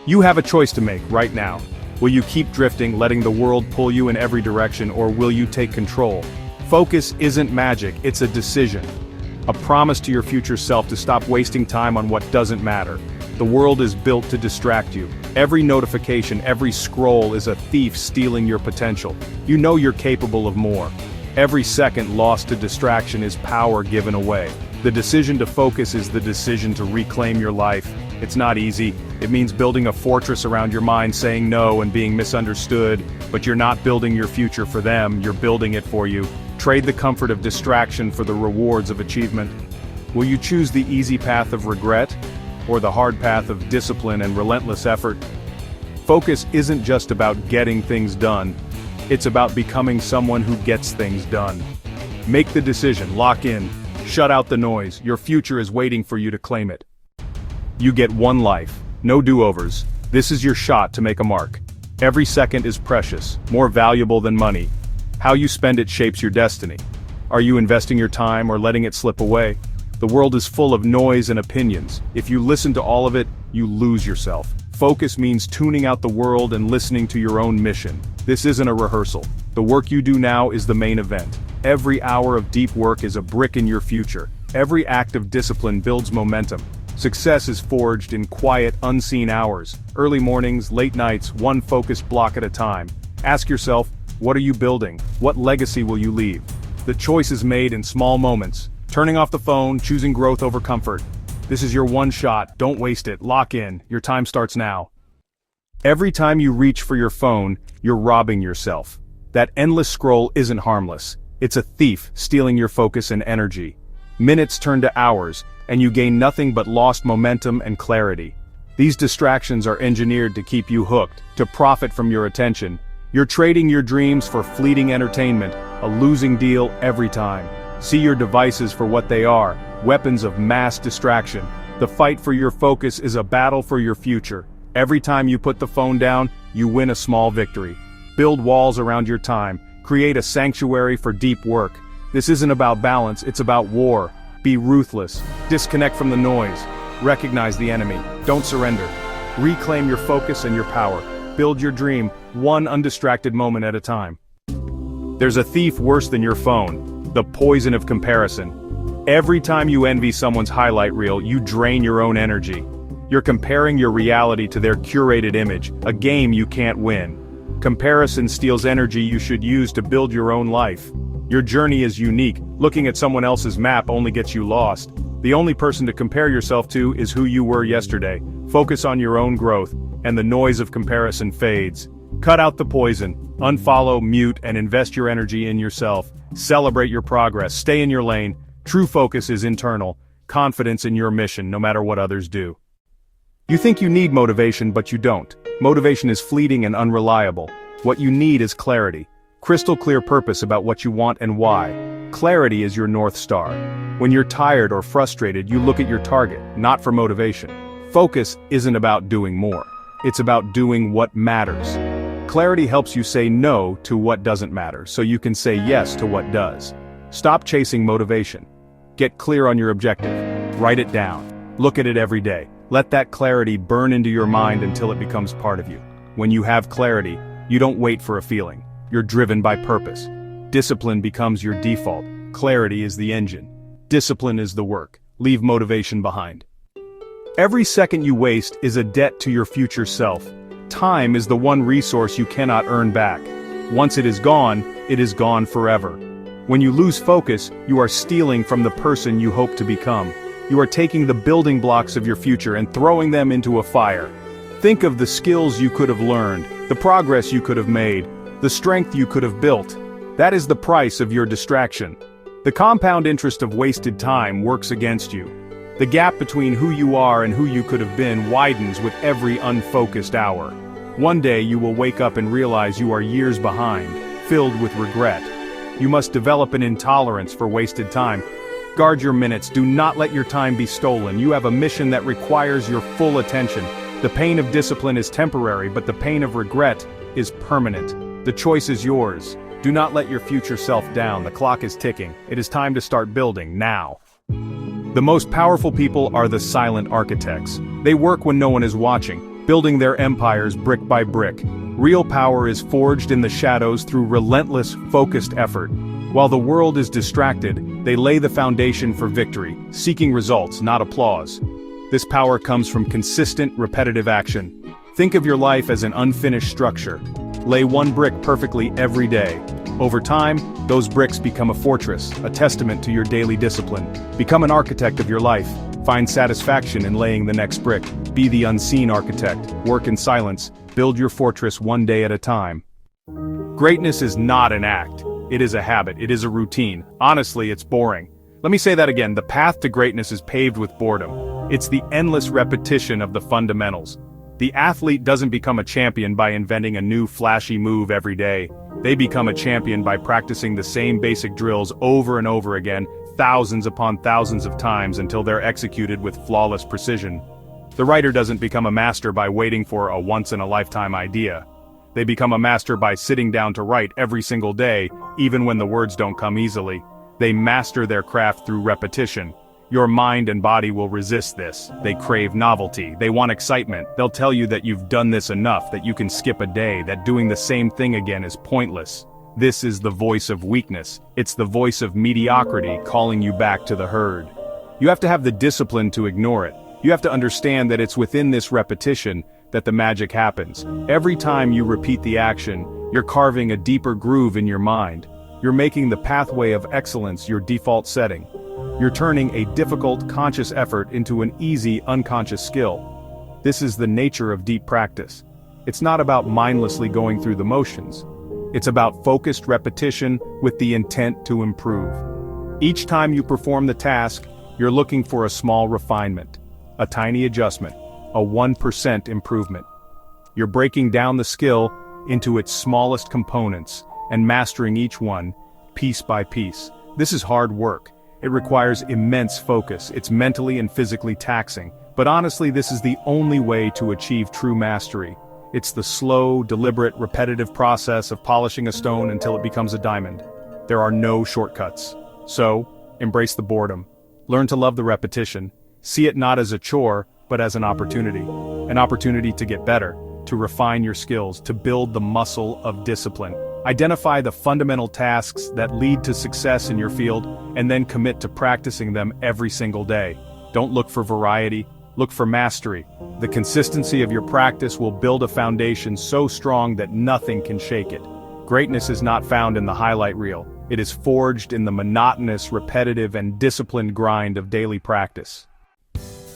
You have a choice to make right now. Will you keep drifting, letting the world pull you in every direction, or will you take control? Focus isn't magic, it's a decision. A promise to your future self to stop wasting time on what doesn't matter. The world is built to distract you. Every notification, every scroll is a thief stealing your potential. You know you're capable of more. Every second lost to distraction is power given away. The decision to focus is the decision to reclaim your life. It's not easy. It means building a fortress around your mind, saying no and being misunderstood, but you're not building your future for them, you're building it for you. Trade the comfort of distraction for the rewards of achievement. Will you choose the easy path of regret, or the hard path of discipline and relentless effort? Focus isn't just about getting things done, it's about becoming someone who gets things done. Make the decision, lock in, shut out the noise, your future is waiting for you to claim it. You get one life, no do-overs. This is your shot to make a mark. Every second is precious, more valuable than money. How you spend it shapes your destiny. Are you investing your time or letting it slip away? The world is full of noise and opinions. If you listen to all of it, you lose yourself. Focus means tuning out the world and listening to your own mission. This isn't a rehearsal. The work you do now is the main event. Every hour of deep work is a brick in your future. Every act of discipline builds momentum. Success is forged in quiet, unseen hours. Early mornings, late nights, one focused block at a time. Ask yourself, what are you building? What legacy will you leave? The choice is made in small moments. Turning off the phone, choosing growth over comfort. This is your one shot, don't waste it, lock in, your time starts now. Every time you reach for your phone, you're robbing yourself. That endless scroll isn't harmless. It's a thief stealing your focus and energy. Minutes turn to hours, and you gain nothing but lost momentum and clarity. These distractions are engineered to keep you hooked, to profit from your attention. You're trading your dreams for fleeting entertainment, a losing deal every time. See your devices for what they are, weapons of mass distraction. The fight for your focus is a battle for your future. Every time you put the phone down, you win a small victory. Build walls around your time, create a sanctuary for deep work. This isn't about balance, it's about war. Be ruthless, disconnect from the noise, recognize the enemy, don't surrender. Reclaim your focus and your power. Build your dream, one undistracted moment at a time. There's a thief worse than your phone, the poison of comparison. Every time you envy someone's highlight reel, you drain your own energy. You're comparing your reality to their curated image, a game you can't win. Comparison steals energy you should use to build your own life. Your journey is unique. Looking at someone else's map only gets you lost. The only person to compare yourself to is who you were yesterday. Focus on your own growth, and the noise of comparison fades. Cut out the poison, unfollow, mute, and invest your energy in yourself. Celebrate your progress, stay in your lane. True focus is internal, confidence in your mission no matter what others do. You think you need motivation, but you don't. Motivation is fleeting and unreliable. What you need is clarity. Crystal clear purpose about what you want and why. Clarity is your North Star. When you're tired or frustrated, you look at your target, not for motivation. Focus isn't about doing more. It's about doing what matters. Clarity helps you say no to what doesn't matter, so you can say yes to what does. Stop chasing motivation. Get clear on your objective. Write it down. Look at it every day. Let that clarity burn into your mind until it becomes part of you. When you have clarity, you don't wait for a feeling. You're driven by purpose. Discipline becomes your default. Clarity is the engine. Discipline is the work. Leave motivation behind. Every second you waste is a debt to your future self. Time is the one resource you cannot earn back. Once it is gone forever. When you lose focus, you are stealing from the person you hope to become. You are taking the building blocks of your future and throwing them into a fire. Think of the skills you could have learned, the progress you could have made, the strength you could have built. That is the price of your distraction. The compound interest of wasted time works against you. The gap between who you are and who you could have been widens with every unfocused hour. One day you will wake up and realize you are years behind, filled with regret. You must develop an intolerance for wasted time. Guard your minutes, do not let your time be stolen. You have a mission that requires your full attention. The pain of discipline is temporary, but the pain of regret is permanent. The choice is yours. Do not let your future self down. The clock is ticking. It is time to start building, now. The most powerful people are the silent architects. They work when no one is watching. building their empires brick by brick. Real power is forged in the shadows through relentless, focused effort. While the world is distracted, they lay the foundation for victory, seeking results, not applause. This power comes from consistent, repetitive action. Think of your life as an unfinished structure. Lay one brick perfectly every day. Over time, those bricks become a fortress, a testament to your daily discipline. Become an architect of your life. Find satisfaction in laying the next brick. Be the unseen architect. Work in silence. Build your fortress one day at a time. Greatness is not an act. It is a habit. It is a routine. Honestly, it's boring. Let me say that again. The path to greatness is paved with boredom. It's the endless repetition of the fundamentals. The athlete doesn't become a champion by inventing a new flashy move every day. They become a champion by practicing the same basic drills over and over again, thousands upon thousands of times until they're executed with flawless precision. The writer doesn't become a master by waiting for a once-in-a-lifetime idea. They become a master by sitting down to write every single day, even when the words don't come easily. They master their craft through repetition. Your mind and body will resist this. They crave novelty. They want excitement. They'll tell you that you've done this enough, that you can skip a day, that doing the same thing again is pointless. This is the voice of weakness. It's the voice of mediocrity calling you back to the herd. You have to have the discipline to ignore it. You have to understand that it's within this repetition that the magic happens. Every time you repeat the action, you're carving a deeper groove in your mind. You're making the pathway of excellence your default setting. You're turning a difficult, conscious effort into an easy, unconscious skill. This is the nature of deep practice. It's not about mindlessly going through the motions. It's about focused repetition with the intent to improve. Each time you perform the task, you're looking for a small refinement, a tiny adjustment, a 1% improvement. You're breaking down the skill into its smallest components and mastering each one, piece by piece. This is hard work. It requires immense focus. It's mentally and physically taxing. But honestly, this is the only way to achieve true mastery. It's the slow, deliberate, repetitive process of polishing a stone until it becomes a diamond. There are no shortcuts. So, embrace the boredom. Learn to love the repetition. See it not as a chore, but as an opportunity. An opportunity to get better, to refine your skills, to build the muscle of discipline. Identify the fundamental tasks that lead to success in your field, and then commit to practicing them every single day. Don't look for variety, look for mastery. The consistency of your practice will build a foundation so strong that nothing can shake it. Greatness is not found in the highlight reel. It is forged in the monotonous, repetitive, and disciplined grind of daily practice.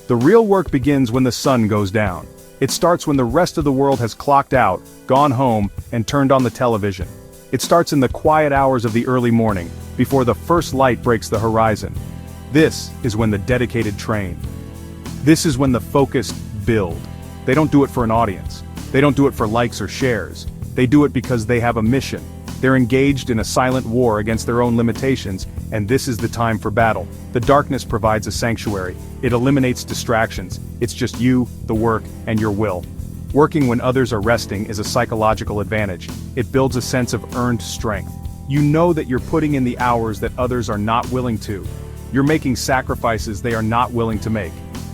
The real work begins when the sun goes down. It starts when the rest of the world has clocked out, gone home, and turned on the television. It starts in the quiet hours of the early morning, before the first light breaks the horizon. This is when the dedicated train. This is when the focused build. They don't do it for an audience. They don't do it for likes or shares. They do it because they have a mission. They're engaged in a silent war against their own limitations, and this is the time for battle. The darkness provides a sanctuary. It eliminates distractions. It's just you, the work, and your will. Working when others are resting is a psychological advantage. It builds a sense of earned strength. You know that you're putting in the hours that others are not willing to. You're making sacrifices they are not willing to make.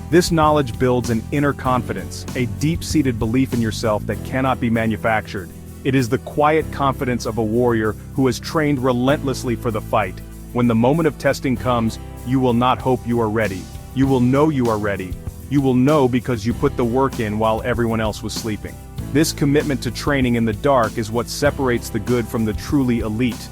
This knowledge builds an inner confidence, a deep-seated belief in yourself that cannot be manufactured. It is the quiet confidence of a warrior who has trained relentlessly for the fight. When the moment of testing comes, you will not hope you are ready. You will know you are ready. You will know because you put the work in while everyone else was sleeping. This commitment to training in the dark is what separates the good from the truly elite.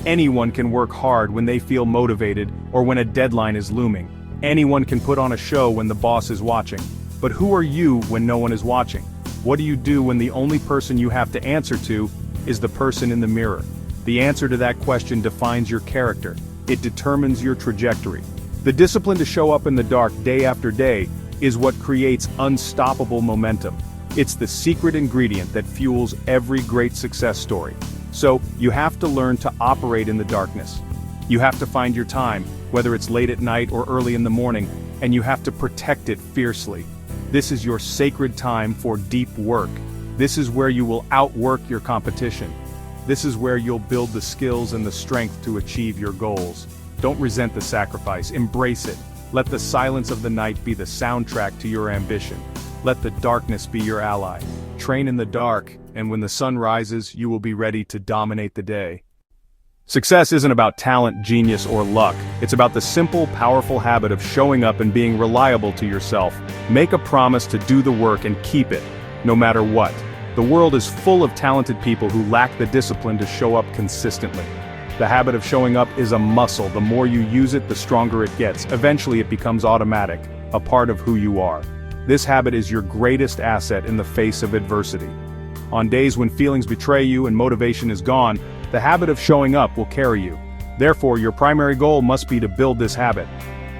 Anyone can work hard when they feel motivated or when a deadline is looming. Anyone can put on a show when the boss is watching. But who are you when no one is watching? What do you do when the only person you have to answer to is the person in the mirror? The answer to that question defines your character. It determines your trajectory. The discipline to show up in the dark day after day is what creates unstoppable momentum. It's the secret ingredient that fuels every great success story. So, you have to learn to operate in the darkness. You have to find your time, whether it's late at night or early in the morning, and you have to protect it fiercely. This is your sacred time for deep work. This is where you will outwork your competition. This is where you'll build the skills and the strength to achieve your goals. Don't resent the sacrifice, embrace it. Let the silence of the night be the soundtrack to your ambition. Let the darkness be your ally. Train in the dark, and when the sun rises, you will be ready to dominate the day. Success isn't about talent, genius, or luck. It's about the simple, powerful habit of showing up and being reliable to yourself. Make a promise to do the work and keep it, no matter what. The world is full of talented people who lack the discipline to show up consistently. The habit of showing up is a muscle. The more you use it, the stronger it gets. Eventually it becomes automatic, a part of who you are. This habit is your greatest asset in the face of adversity. On days when feelings betray you and motivation is gone, the habit of showing up will carry you. Therefore, your primary goal must be to build this habit.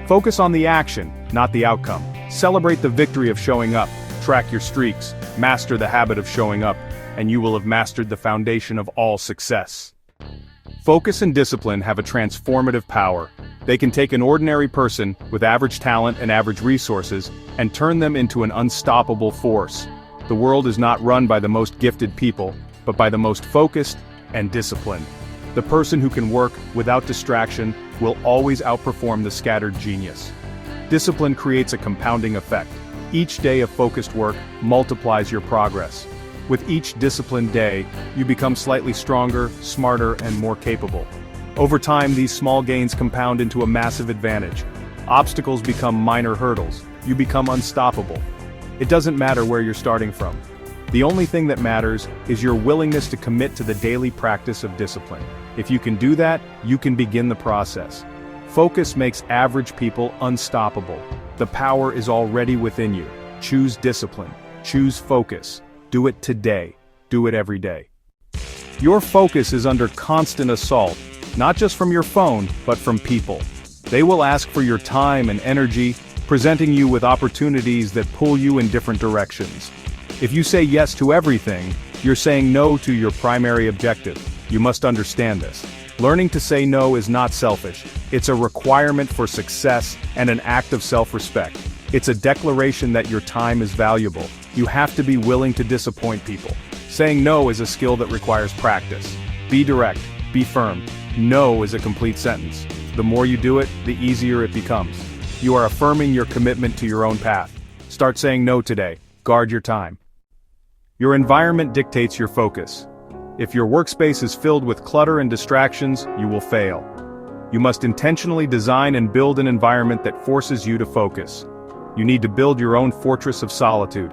Focus on the action, not the outcome. Celebrate the victory of showing up. Track your streaks. Master the habit of showing up, and you will have mastered the foundation of all success. Focus and discipline have a transformative power. They can take an ordinary person with average talent and average resources and turn them into an unstoppable force. The world is not run by the most gifted people, but by the most focused and disciplined. The person who can work without distraction will always outperform the scattered genius. Discipline creates a compounding effect. Each day of focused work multiplies your progress. With each disciplined day, you become slightly stronger, smarter, and more capable. Over time, these small gains compound into a massive advantage. Obstacles become minor hurdles. You become unstoppable. It doesn't matter where you're starting from. The only thing that matters is your willingness to commit to the daily practice of discipline. If you can do that, you can begin the process. Focus makes average people unstoppable. The power is already within you. Choose discipline. Choose focus. Do it today. Do it every day. Your focus is under constant assault, not just from your phone, but from people. They will ask for your time and energy, presenting you with opportunities that pull you in different directions. If you say yes to everything, you're saying no to your primary objective. You must understand this. Learning to say no is not selfish. It's a requirement for success and an act of self-respect. It's a declaration that your time is valuable. You have to be willing to disappoint people. Saying no is a skill that requires practice. Be direct, be firm. No is a complete sentence. The more you do it, the easier it becomes. You are affirming your commitment to your own path. Start saying no today. Guard your time. Your environment dictates your focus. If your workspace is filled with clutter and distractions, you will fail. You must intentionally design and build an environment that forces you to focus. You need to build your own fortress of solitude,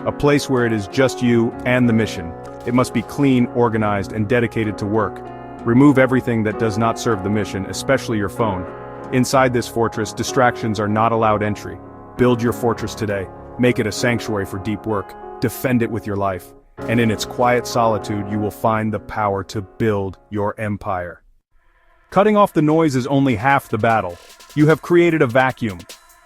a place where it is just you and the mission. It must be clean, organized, and dedicated to work. Remove everything that does not serve the mission, especially your phone. Inside this fortress, distractions are not allowed entry. Build your fortress today. Make it a sanctuary for deep work. Defend it with your life. And in its quiet solitude, you will find the power to build your empire. Cutting off the noise is only half the battle. You have created a vacuum.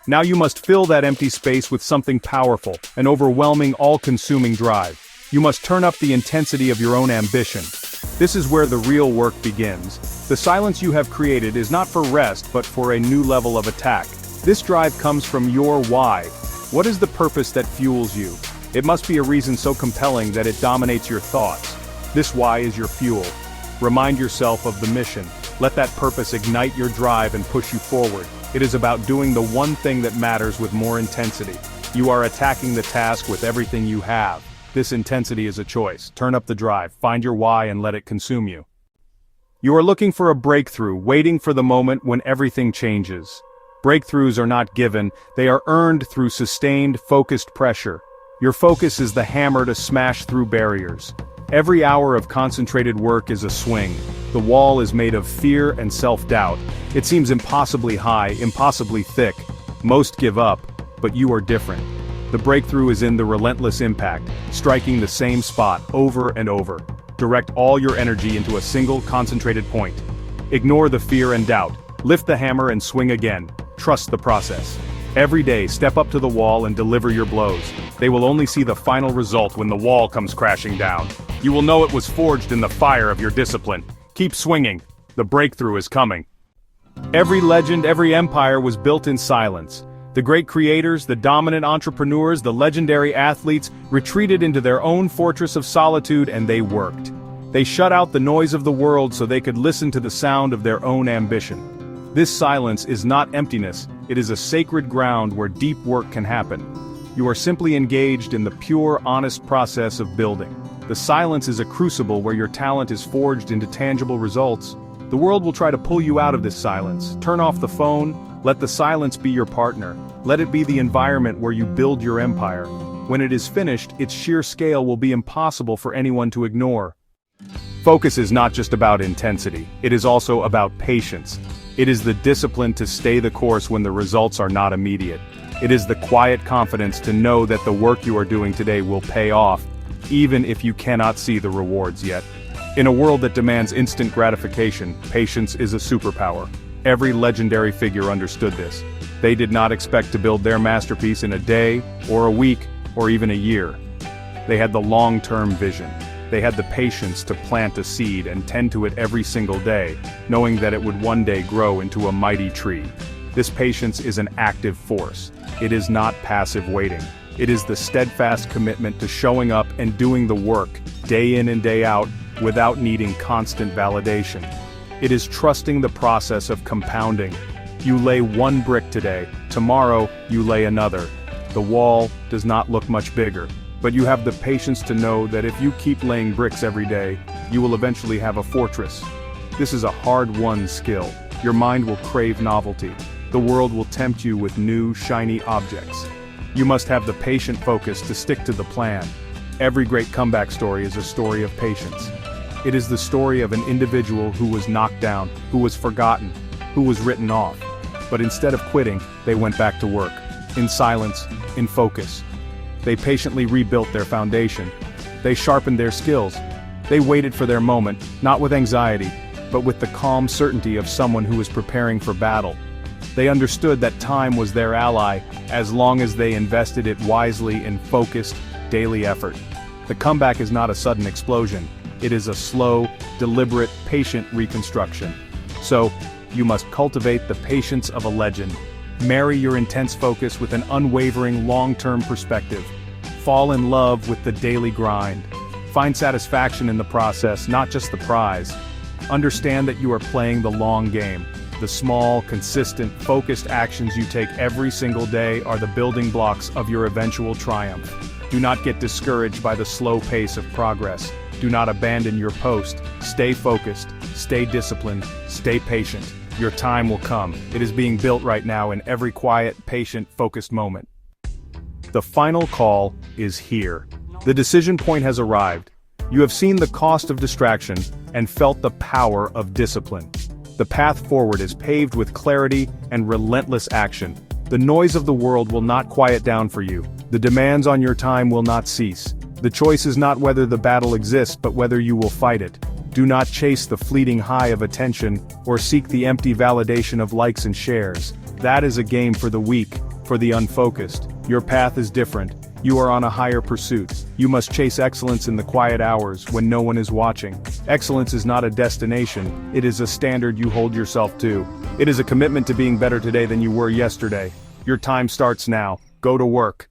Now you must fill that empty space with something powerful, an overwhelming, all-consuming drive. You must turn up the intensity of your own ambition. This is where the real work begins. The silence you have created is not for rest, but for a new level of attack. This drive comes from your why. What is the purpose that fuels you? It must be a reason so compelling that it dominates your thoughts. This why is your fuel. Remind yourself of the mission. Let that purpose ignite your drive and push you forward. It is about doing the one thing that matters with more intensity. You are attacking the task with everything you have. This intensity is a choice. Turn up the drive, find your why, and let it consume you. You are looking for a breakthrough, waiting for the moment when everything changes. Breakthroughs are not given, they are earned through sustained, focused pressure. Your focus is the hammer to smash through barriers. Every hour of concentrated work is a swing. The wall is made of fear and self-doubt. It seems impossibly high, impossibly thick. Most give up, but you are different. The breakthrough is in the relentless impact, striking the same spot over and over. Direct all your energy into a single, concentrated point. Ignore the fear and doubt. Lift the hammer and swing again. Trust the process. Every day, step up to the wall and deliver your blows. They will only see the final result when the wall comes crashing down. You will know it was forged in the fire of your discipline. Keep swinging. The breakthrough is coming. Every legend, every empire was built in silence. The great creators, the dominant entrepreneurs, the legendary athletes retreated into their own fortress of solitude and they worked. They shut out the noise of the world so they could listen to the sound of their own ambition. This silence is not emptiness, it is a sacred ground where deep work can happen. You are simply engaged in the pure, honest process of building. The silence is a crucible where your talent is forged into tangible results. The world will try to pull you out of this silence. Turn off the phone, let the silence be your partner. Let it be the environment where you build your empire. When it is finished, its sheer scale will be impossible for anyone to ignore. Focus is not just about intensity, it is also about patience. It is the discipline to stay the course when the results are not immediate. It is the quiet confidence to know that the work you are doing today will pay off, even if you cannot see the rewards yet. In a world that demands instant gratification, patience is a superpower. Every legendary figure understood this. They did not expect to build their masterpiece in a day, or a week, or even a year. They had the long-term vision. They had the patience to plant a seed and tend to it every single day, knowing that it would one day grow into a mighty tree. This patience is an active force. It is not passive waiting. It is the steadfast commitment to showing up and doing the work, day in and day out, without needing constant validation. It is trusting the process of compounding. You lay one brick today, tomorrow you lay another. The wall does not look much bigger, but you have the patience to know that if you keep laying bricks every day, you will eventually have a fortress. This is a hard-won skill. Your mind will crave novelty. The world will tempt you with new, shiny objects. You must have the patient focus to stick to the plan. Every great comeback story is a story of patience. It is the story of an individual who was knocked down, who was forgotten, who was written off. But instead of quitting, they went back to work. In silence, in focus. They patiently rebuilt their foundation. They sharpened their skills. They waited for their moment, not with anxiety, but with the calm certainty of someone who is preparing for battle. They understood that time was their ally, as long as they invested it wisely in focused, daily effort. The comeback is not a sudden explosion. It is a slow, deliberate, patient reconstruction. So, you must cultivate the patience of a legend. Marry your intense focus with an unwavering long-term perspective. Fall in love with the daily grind. Find satisfaction in the process, not just the prize. Understand that you are playing the long game. The small, consistent, focused actions you take every single day are the building blocks of your eventual triumph. Do not get discouraged by the slow pace of progress. Do not abandon your post. Stay focused, stay disciplined, stay patient. Your time will come. It is being built right now in every quiet, patient, focused moment. The final call is here. The decision point has arrived. You have seen the cost of distraction and felt the power of discipline. The path forward is paved with clarity and relentless action. The noise of the world will not quiet down for you. The demands on your time will not cease. The choice is not whether the battle exists, but whether you will fight it. Do not chase the fleeting high of attention, or seek the empty validation of likes and shares. That is a game for the weak, for the unfocused. Your path is different. You are on a higher pursuit. You must chase excellence in the quiet hours, when no one is watching. Excellence is not a destination, it is a standard you hold yourself to. It is a commitment to being better today than you were yesterday. Your time starts now. Go to work.